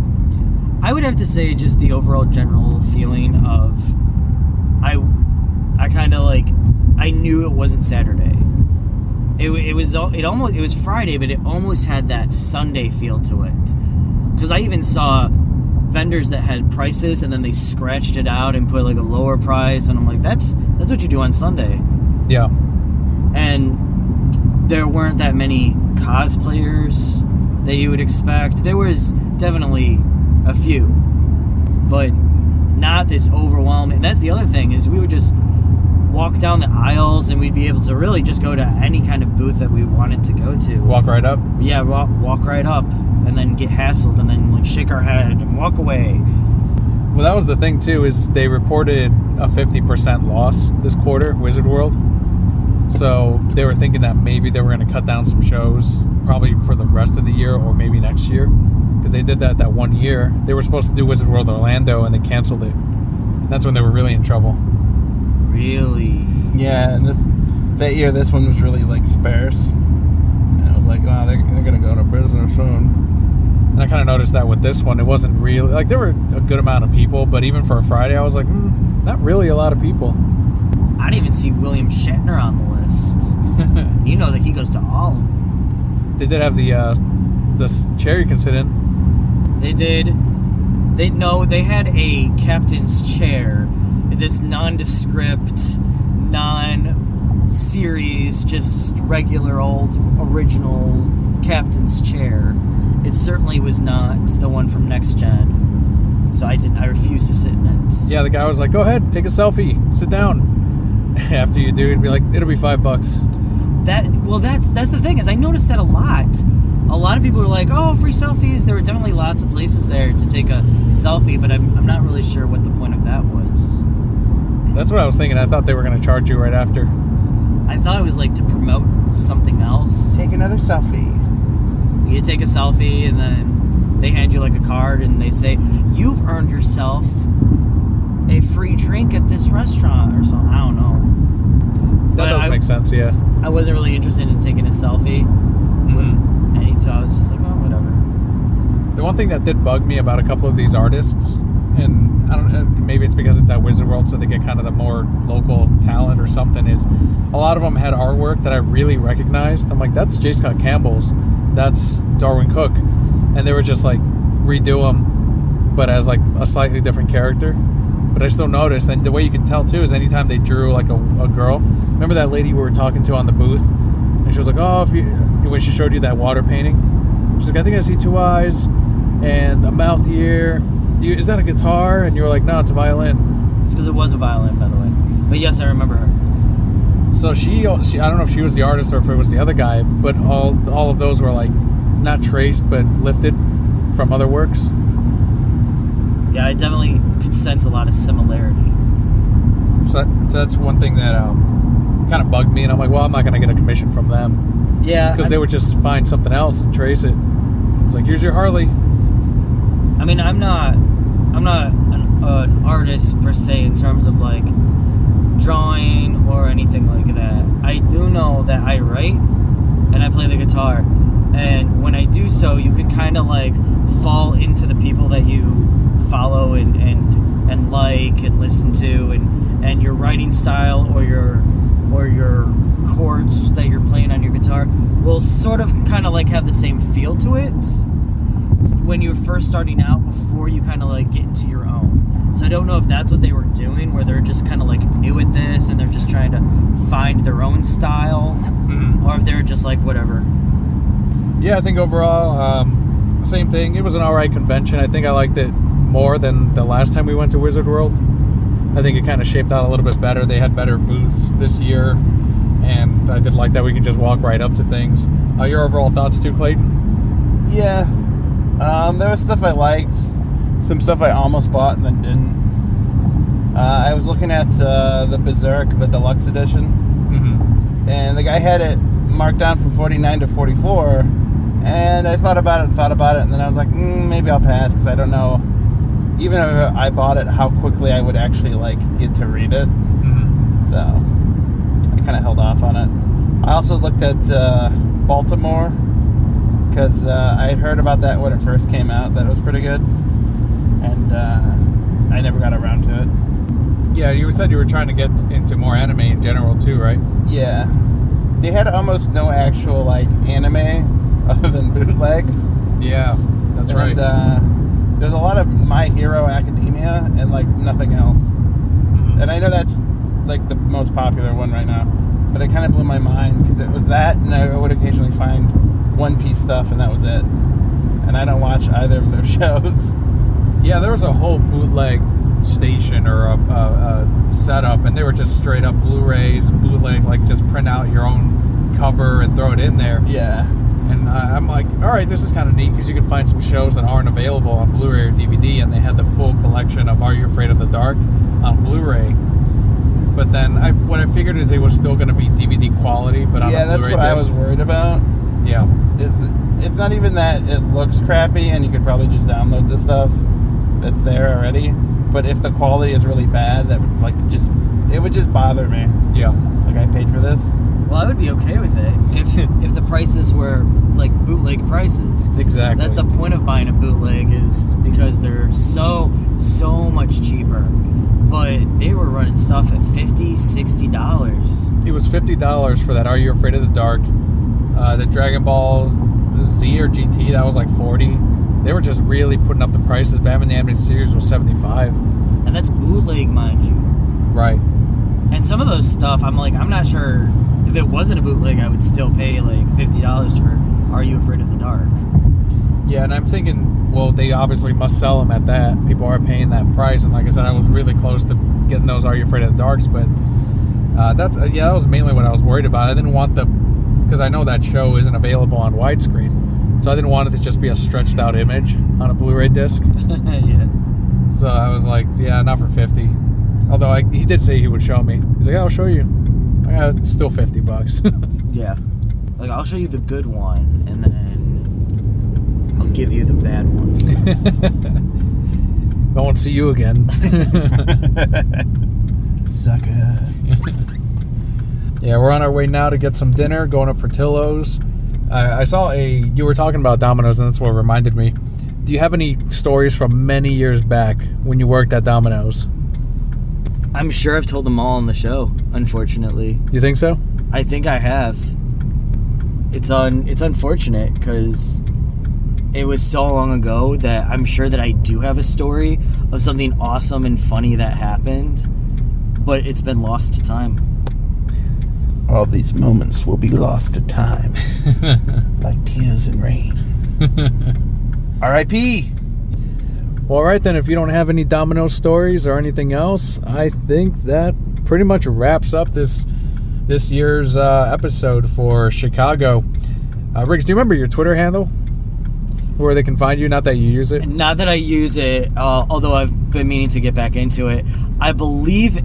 I would have to say just the overall general feeling of I kind of like I knew it wasn't Saturday. It was Friday, but it almost had that Sunday feel to it. Because I even saw vendors that had prices and then they scratched it out and put like a lower price, and I'm like, that's what you do on Sunday. Yeah. And there weren't that many cosplayers that you would expect. There was definitely a few, but not this overwhelming. And that's the other thing, is we would just walk down the aisles and we'd be able to really just go to any kind of booth that we wanted to go to. Walk right up? Yeah, walk right up and then get hassled and then like shake our head and walk away. Well, that was the thing too, is they reported a 50% loss this quarter, Wizard World. So they were thinking that maybe they were going to cut down some shows, probably for the rest of the year or maybe next year, because they did that one year. They were supposed to do Wizard World Orlando and they canceled it. That's when they were really in trouble. Really? Yeah, and that year this one was really like sparse. And I was like, oh, they're going to go to business soon. And I kind of noticed that with this one, it wasn't really, like, there were a good amount of people, but even for a Friday, I was like, not really a lot of people. I didn't even see William Shatner on the list. You know that he goes to all of them. They did have this chair you can sit in. They did. They had a captain's chair. This nondescript, non-series, just regular old original captain's chair. It certainly was not the one from Next Gen. So I refused to sit in it. Yeah, the guy was like, go ahead, take a selfie, sit down. After you do, it'd be like, it'll be $5. That's the thing, is I noticed that a lot. A lot of people were like, oh, free selfies. There were definitely lots of places there to take a selfie, but I'm not really sure what the point of that was. That's what I was thinking. I thought they were going to charge you right after. I thought it was like to promote something else. Take another selfie. You take a selfie and then they hand you like a card and they say, you've earned yourself a free drink at this restaurant or something. I don't know. That does make sense, yeah. I wasn't really interested in taking a selfie. Mm-hmm. So I was just like, well, whatever. The one thing that did bug me about a couple of these artists, and I don't know, maybe it's because it's at Wizard World, so they get kind of the more local talent or something, is a lot of them had artwork that I really recognized. I'm like, that's J. Scott Campbell's, that's Darwin Cook, and they were just like, redo them, but as like a slightly different character. But I still noticed, and the way you can tell too is anytime they drew like a girl. Remember that lady we were talking to on the booth, and she was like, oh, when she showed you that water painting, she's like, I think I see 2 eyes and a mouth here. Is that a guitar? And you were like, no, it's a violin. It's because it was a violin, by the way. But yes, I remember her. So she I don't know if she was the artist or if it was the other guy, but all of those were like not traced but lifted from other works. Yeah, I definitely could sense a lot of similarity. So that's one thing that kind of bugged me, and I'm like, well, I'm not going to get a commission from them. Yeah. Because they would just find something else and trace it. It's like, here's your Harley. I mean, I'm not an artist per se in terms of like drawing or anything like that. I do know that I write and I play the guitar, and when I do so, you can kind of like fall into the people that you follow and like and listen to, and your writing style or your chords that you're playing on your guitar will sort of kind of like have the same feel to it when you're first starting out before you kind of like get into your own. So I don't know if that's what they were doing, where they're just kind of like new at this and they're just trying to find their own style, or if they're just like whatever. Yeah, I think overall, same thing. It was an alright convention. I think I liked it more than the last time we went to Wizard World. I think it kind of shaped out a little bit better. They had better booths this year, and I did like that we could just walk right up to things. Your overall thoughts too, Clayton? Yeah. There was stuff I liked, some stuff I almost bought and then didn't. I was looking at the Berserk, the deluxe edition, and the guy had it marked down from 49 to 44, and I thought about it, and then I was like, maybe I'll pass, because I don't know, even if I bought it, how quickly I would actually like get to read it. So I kind of held off on it. I also looked at Baltimore, because I had heard about that when it first came out, that it was pretty good, and I never got around to it. Yeah, you said you were trying to get into more anime in general too, right? Yeah. They had almost no actual like anime other than bootlegs. Yeah, that's right. And there's a lot of My Hero Academia and like nothing else. And I know that's like the most popular one right now, but it kind of blew my mind because it was that, and I would occasionally find One Piece stuff, and that was it. And I don't watch either of their shows. Yeah, there was a whole bootleg station or a setup, and they were just straight up Blu-rays, bootleg, like just print out your own cover and throw it in there. Yeah. And I'm like, all right, this is kind of neat because you can find some shows that aren't available on Blu-ray or DVD, and they had the full collection of Are You Afraid of the Dark on Blu-ray. But then what I figured is it was still going to be DVD quality, but on a Blu-ray that's what I was worried about. Yeah. It's not even that it looks crappy and you could probably just download the stuff that's there already, but if the quality is really bad, that would it would just bother me. Yeah. Like, I paid for this. Well, I would be okay with it if the prices were like bootleg prices. Exactly. That's the point of buying a bootleg, is because they're so much cheaper. But they were running stuff at $50, $60. It was $50 for that Are You Afraid of the Dark? The Dragon Ball Z or GT, that was like $40. They were just really putting up the prices. Batman the Animated Series was $75. And that's bootleg, mind you. Right. And some of those stuff, I'm not sure if it wasn't a bootleg, I would still pay like $50 for Are You Afraid of the Dark? Yeah, and I'm thinking, well, they obviously must sell them at that. People are paying that price, and like I said, I was really close to getting those Are You Afraid of the Darks, but That was mainly what I was worried about. I didn't want because I know that show isn't available on widescreen, so I didn't want it to just be a stretched out image on a Blu-ray disc. Yeah. So I was like, yeah, not for 50. Although he did say he would show me. He's like, yeah, I'll show you. I got still $50. Yeah. Like, I'll show you the good one, and then I'll give you the bad one. I won't see you again. Sucker. Yeah, we're on our way now to get some dinner, going to Portillo's. I saw you were talking about Domino's, and that's what reminded me. Do you have any stories from many years back when you worked at Domino's? I'm sure I've told them all on the show, unfortunately. You think so? I think I have. It's unfortunate because it was so long ago that I'm sure that I do have a story of something awesome and funny that happened, but it's been lost to time. All these moments will be lost to time, like tears in rain. R.I.P. Well, all right then. If you don't have any Domino's stories or anything else, I think that pretty much wraps up this year's episode for Chicago. Riggs, do you remember your Twitter handle? Where they can find you? Not that you use it. Not that I use it, although I've been meaning to get back into it. I believe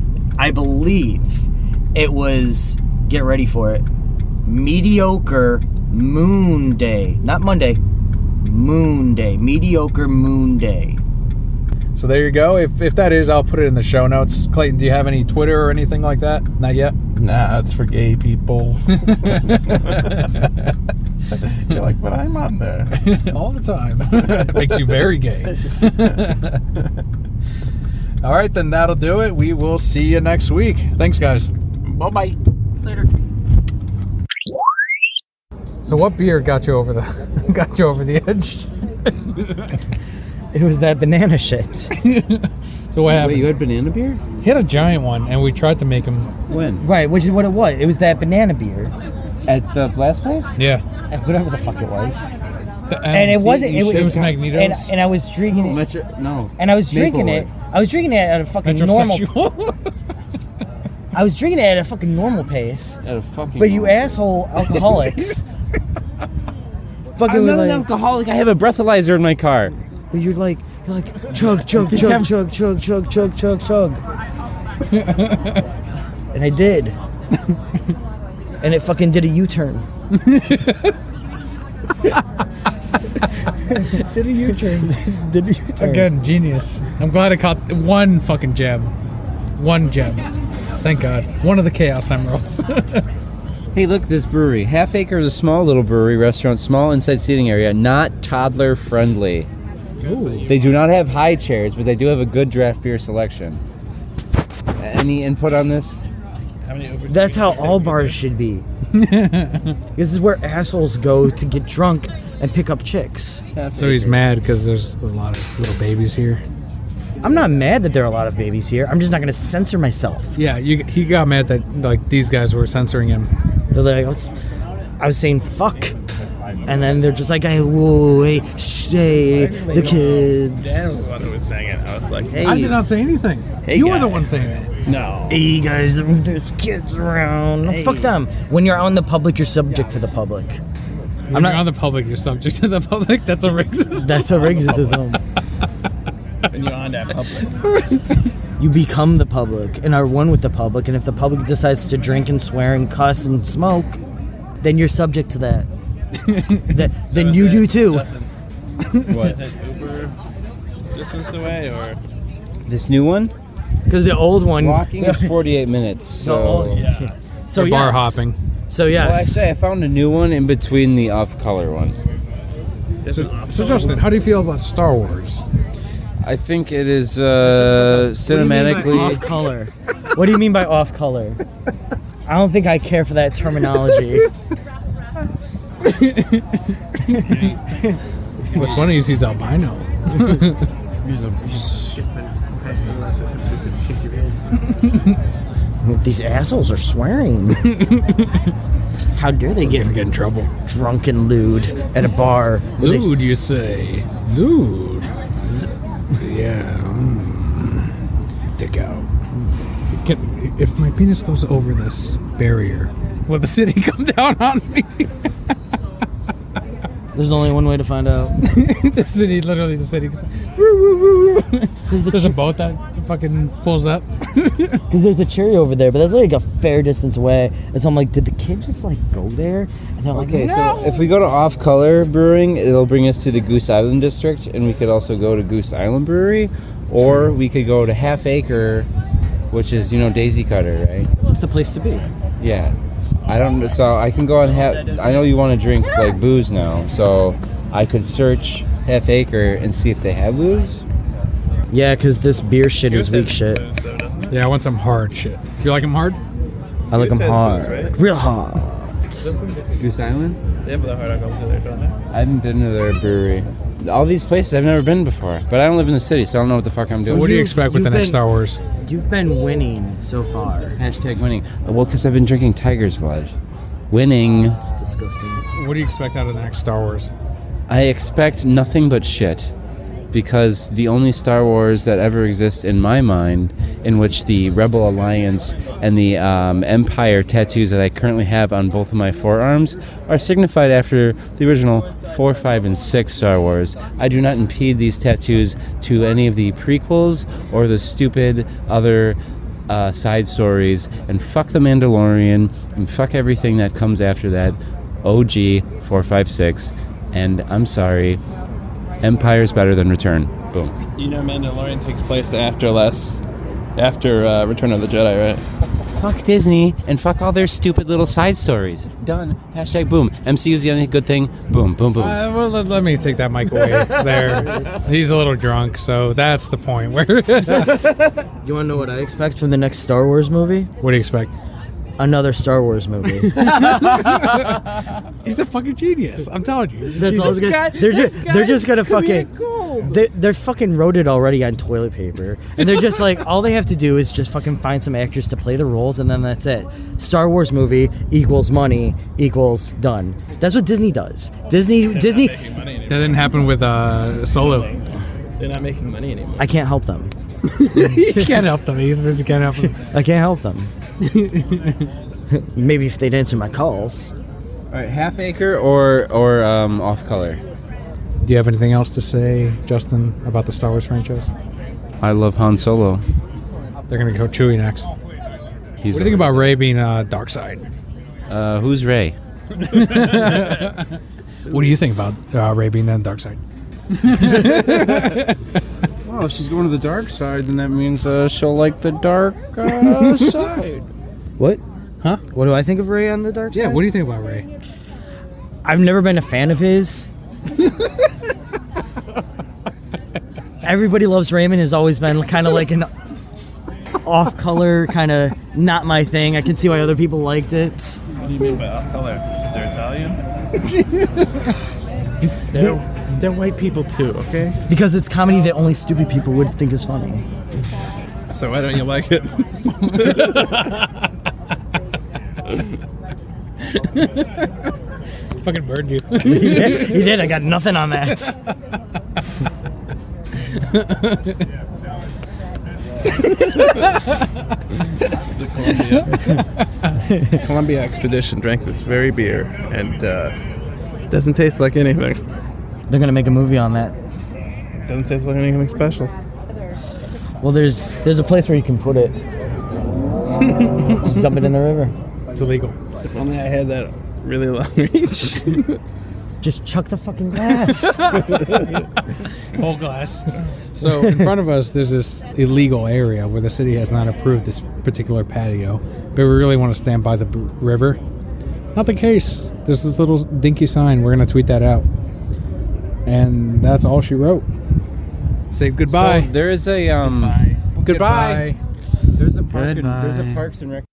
it was, get ready for it, Mediocre Moon Day. Not Monday. Moon Day. Mediocre Moon Day. So there you go. If that is, I'll put it in the show notes. Clayton, do you have any Twitter or anything like that? Not yet? Nah, it's for gay people. You're like, but I'm on there. All the time. It makes you very gay. All right, then that'll do it. We will see you next week. Thanks, guys. Bye-bye. Later. So what beer got you over the edge? It was that banana shit. So what happened? Wait, you had banana beer? He had a giant one, and we tried to make him. When? Right, which is what it was. It was that banana beer. At the blast place? Yeah. Whatever the fuck it was. And it wasn't. It was was Magneto's. And I was drinking it. No. And I was drinking it. I was drinking it at a fucking normal. I was drinking it at a fucking normal pace. At a fucking. But you asshole alcoholics. I'm not an alcoholic. I have a breathalyzer in my car. But you're like chug, chug, chug, chug, chug, chug, chug, chug, chug. And I did. And it fucking did a U-turn. Did a U-turn. Again, genius. I'm glad I caught one fucking gem. One gem. Thank God. One of the Chaos Emeralds. Hey, look, this brewery. Half Acre is a small little brewery restaurant, small inside seating area, not toddler friendly. Ooh. They do not have high chairs, but they do have a good draft beer selection. Any input on this? That's how all bars should be. This is where assholes go to get drunk and pick up chicks. So he's mad because there's a lot of little babies here. I'm not mad that there are a lot of babies here. I'm just not going to censor myself. Yeah, he got mad that like these guys were censoring him. They're like, I was saying fuck. And then they're just like, hey, whoa, hey, the kids. Dan was the one who was saying it. I was like, hey. I did not say anything. Hey, you were guys. the one saying it. No. Hey, guys, there's kids around. No, fuck them. When you're out in the public, you're subject to the public. When you're on the public, you're subject to the public. That's a Riggsism. That's a Riggsism. When you're on that public. You become the public and are one with the public. And if the public decides to drink and swear and cuss and smoke, then you're subject to that. Then you do too. What? Is it Uber distance away or? This new one? Because the old one. Walking is 48 minutes. So, So Or bar hopping. So yes. Well, actually, I found a new one in between the off-color one. So Justin, how do you feel about Star Wars? I think it is cinematically. Off color. What do you mean by off color? I don't think I care for that terminology. What's funny is he's albino. These assholes are swearing. How dare they get in trouble? Drunk and lewd at a bar? Lewd, you say? Lewd. Yeah. Dick out. If my penis goes over this barrier, will the city come down on me? There's only one way to find out. The city. Goes, woo, woo, woo, woo. There's a boat that fucking pulls up. Because there's a cherry over there, but that's like a fair distance away. And so I'm like, did the kid just like go there? And they're like, Okay, no. so if we go to Off Color Brewing, it'll bring us to the Goose Island District, and we could also go to Goose Island Brewery, or we could go to Half Acre, which is, Daisy Cutter, right? It's the place to be. Yeah. So I can go on I know you want to drink like booze now, so I could search Half Acre and see if they have booze. Yeah, because this beer shit is weak shit. Yeah, I want some hard shit. You like them hard? I like them hard. booze, right? Real hard. Goose Island? They have the hard alcohol there, don't they? I haven't been to their brewery. All these places I've never been before, but I don't live in the city, so I don't know what the fuck I'm So doing. what do you expect with the next Star Wars? You've been winning so far. Hashtag winning. Well, because I've been drinking Tiger's Blood. Winning. It's disgusting. What do you expect out of the next Star Wars? I expect nothing but shit. Because the only Star Wars that ever exists in my mind, in which the Rebel Alliance and the Empire tattoos that I currently have on both of my forearms are signified after the original 4, 5, and 6 Star Wars. I do not impede these tattoos to any of the prequels or the stupid other side stories. And fuck The Mandalorian and fuck everything that comes after that. OG 4, 5, 6. And I'm sorry. Empire's better than Return. Boom. Mandalorian takes place after Return of the Jedi, right? Fuck Disney and fuck all their stupid little side stories. Done. Hashtag boom. MCU's the only good thing. Boom, boom, boom. Well, let me take that mic away there. He's a little drunk, so that's the point. Where? You want to know what I expect from the next Star Wars movie? What do you expect? Another Star Wars movie. He's a fucking genius. I'm telling you. That's all. They're just gonna fucking. They're fucking wrote it already on toilet paper, and they're just like, all they have to do is just fucking find some actors to play the roles, and then that's it. Star Wars movie equals money equals done. That's what Disney does. Disney. That didn't happen with Solo. They're not making money anymore. I can't help them. You can't help them. You just can't help them. I can't help them. Maybe if they'd answer my calls. All right, Half Acre or Off Color. Do you have anything else to say, Justin, about the Star Wars franchise? I love Han Solo. They're gonna go Chewie next. What do you think about Rey being dark side? Who's Rey? What do you think about Rey being the dark side? Well, if she's going to the dark side, then that means she'll like the dark side. What? Huh? What do I think of Rey on the dark side? Yeah, what do you think about Rey? I've never been a fan of his. Everybody Loves Raymond has always been kind of like an off-color, kind of not my thing. I can see why other people liked it. What do you mean by off color? Because they're Italian? They're white people too, okay? Because it's comedy that only stupid people would think is funny. So why don't you like it? Fucking burned you. He did. I got nothing on that. The Columbia expedition drank this very beer, and doesn't taste like anything. They're gonna make a movie on that. Doesn't taste like anything special. Well, there's a place where you can put it. Just dump it in the river. It's illegal. If only I had that really long reach. Just chuck the fucking glass. Whole glass. So in front of us, there's this illegal area where the city has not approved this particular patio, but we really want to stand by the river. Not the case. There's this little dinky sign. We're gonna tweet that out, and that's all she wrote. Say goodbye. So there is a Goodbye. There's a park. Goodbye. There's a Parks and Rec.